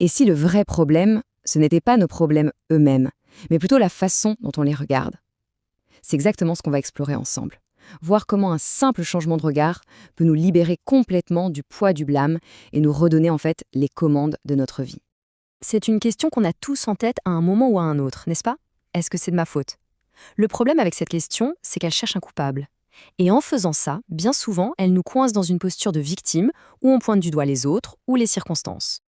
Et si le vrai problème, ce n'était pas nos problèmes eux-mêmes, mais plutôt la façon dont on les regarde? C'est exactement ce qu'on va explorer ensemble. Voir comment un simple changement de regard peut nous libérer complètement du poids du blâme et nous redonner en fait les commandes de notre vie. C'est une question qu'on a tous en tête à un moment ou à un autre, n'est-ce pas? Est-ce que c'est de ma faute? Le problème avec cette question, c'est qu'elle cherche un coupable. Et en faisant ça, bien souvent, elle nous coince dans une posture de victime où on pointe du doigt les autres ou les circonstances.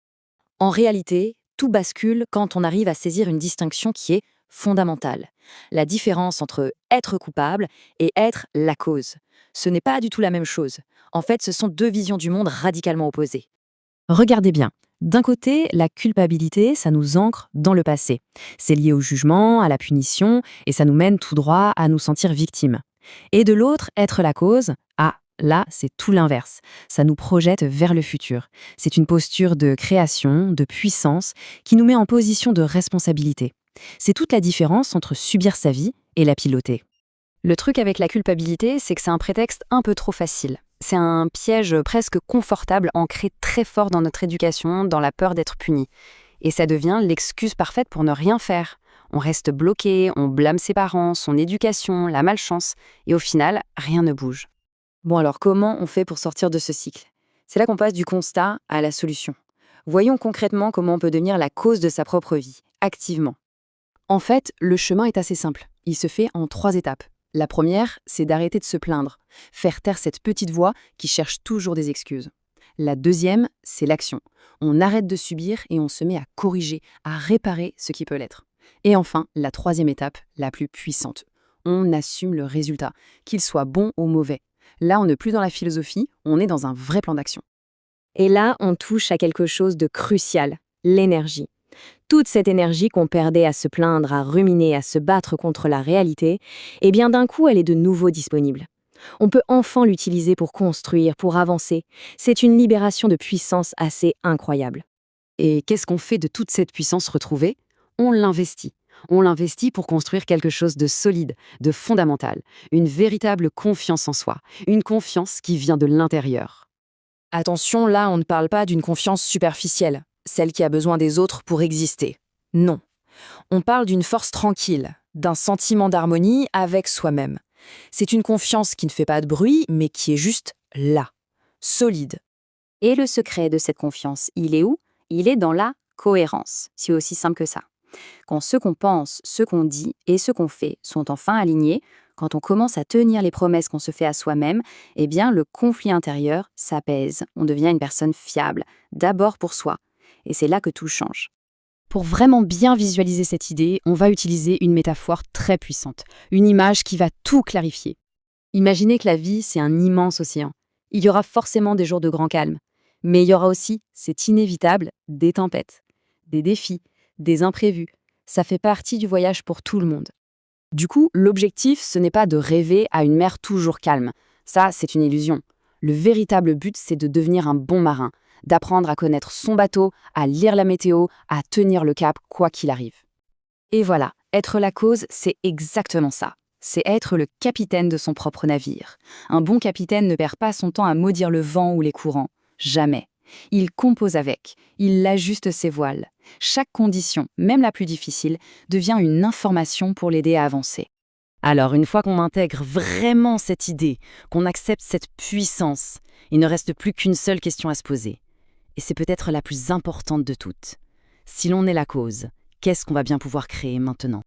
En réalité, tout bascule quand on arrive à saisir une distinction qui est fondamentale. La différence entre être coupable et être la cause. Ce n'est pas du tout la même chose. En fait, ce sont deux visions du monde radicalement opposées. Regardez bien. D'un côté, la culpabilité, ça nous ancre dans le passé. C'est lié au jugement, à la punition, et ça nous mène tout droit à nous sentir victimes. Et de l'autre, être la cause, ah, là, c'est tout l'inverse. Ça nous projette vers le futur. C'est une posture de création, de puissance, qui nous met en position de responsabilité. C'est toute la différence entre subir sa vie et la piloter. Le truc avec la culpabilité, c'est que c'est un prétexte un peu trop facile. C'est un piège presque confortable ancré très fort dans notre éducation, dans la peur d'être puni. Et ça devient l'excuse parfaite pour ne rien faire. On reste bloqué, on blâme ses parents, son éducation, la malchance, et au final, rien ne bouge. Bon alors comment on fait pour sortir de ce cycle? C'est là qu'on passe du constat à la solution. Voyons concrètement comment on peut devenir la cause de sa propre vie, activement. En fait, le chemin est assez simple. Il se fait en 3 étapes. La première, c'est d'arrêter de se plaindre, faire taire cette petite voix qui cherche toujours des excuses. La deuxième, c'est l'action. On arrête de subir et on se met à corriger, à réparer ce qui peut l'être. Et enfin, la troisième étape, la plus puissante. On assume le résultat, qu'il soit bon ou mauvais. Là, on n'est plus dans la philosophie, on est dans un vrai plan d'action. Et là, on touche à quelque chose de crucial, l'énergie. Toute cette énergie qu'on perdait à se plaindre, à ruminer, à se battre contre la réalité, eh bien d'un coup, elle est de nouveau disponible. On peut enfin l'utiliser pour construire, pour avancer. C'est une libération de puissance assez incroyable. Et qu'est-ce qu'on fait de toute cette puissance retrouvée? On l'investit. On l'investit pour construire quelque chose de solide, de fondamental, une véritable confiance en soi, une confiance qui vient de l'intérieur. Attention, là, on ne parle pas d'une confiance superficielle, celle qui a besoin des autres pour exister. Non. On parle d'une force tranquille, d'un sentiment d'harmonie avec soi-même. C'est une confiance qui ne fait pas de bruit, mais qui est juste là, solide. Et le secret de cette confiance, il est où? Il est dans la cohérence. C'est aussi simple que ça. Quand ce qu'on pense, ce qu'on dit et ce qu'on fait sont enfin alignés, quand on commence à tenir les promesses qu'on se fait à soi-même, eh bien le conflit intérieur s'apaise. On devient une personne fiable, d'abord pour soi. Et c'est là que tout change. Pour vraiment bien visualiser cette idée, on va utiliser une métaphore très puissante, une image qui va tout clarifier. Imaginez que la vie, c'est un immense océan. Il y aura forcément des jours de grand calme, mais il y aura aussi, c'est inévitable, des tempêtes, des défis, des imprévus. Ça fait partie du voyage pour tout le monde. Du coup, l'objectif, ce n'est pas de rêver à une mer toujours calme. Ça, c'est une illusion. Le véritable but, c'est de devenir un bon marin, d'apprendre à connaître son bateau, à lire la météo, à tenir le cap quoi qu'il arrive. Et voilà, être la cause, c'est exactement ça. C'est être le capitaine de son propre navire. Un bon capitaine ne perd pas son temps à maudire le vent ou les courants. Jamais. Il compose avec, il ajuste ses voiles. Chaque condition, même la plus difficile, devient une information pour l'aider à avancer. Alors, une fois qu'on intègre vraiment cette idée, qu'on accepte cette puissance, il ne reste plus qu'une seule question à se poser. Et c'est peut-être la plus importante de toutes. Si l'on est la cause, qu'est-ce qu'on va bien pouvoir créer maintenant ?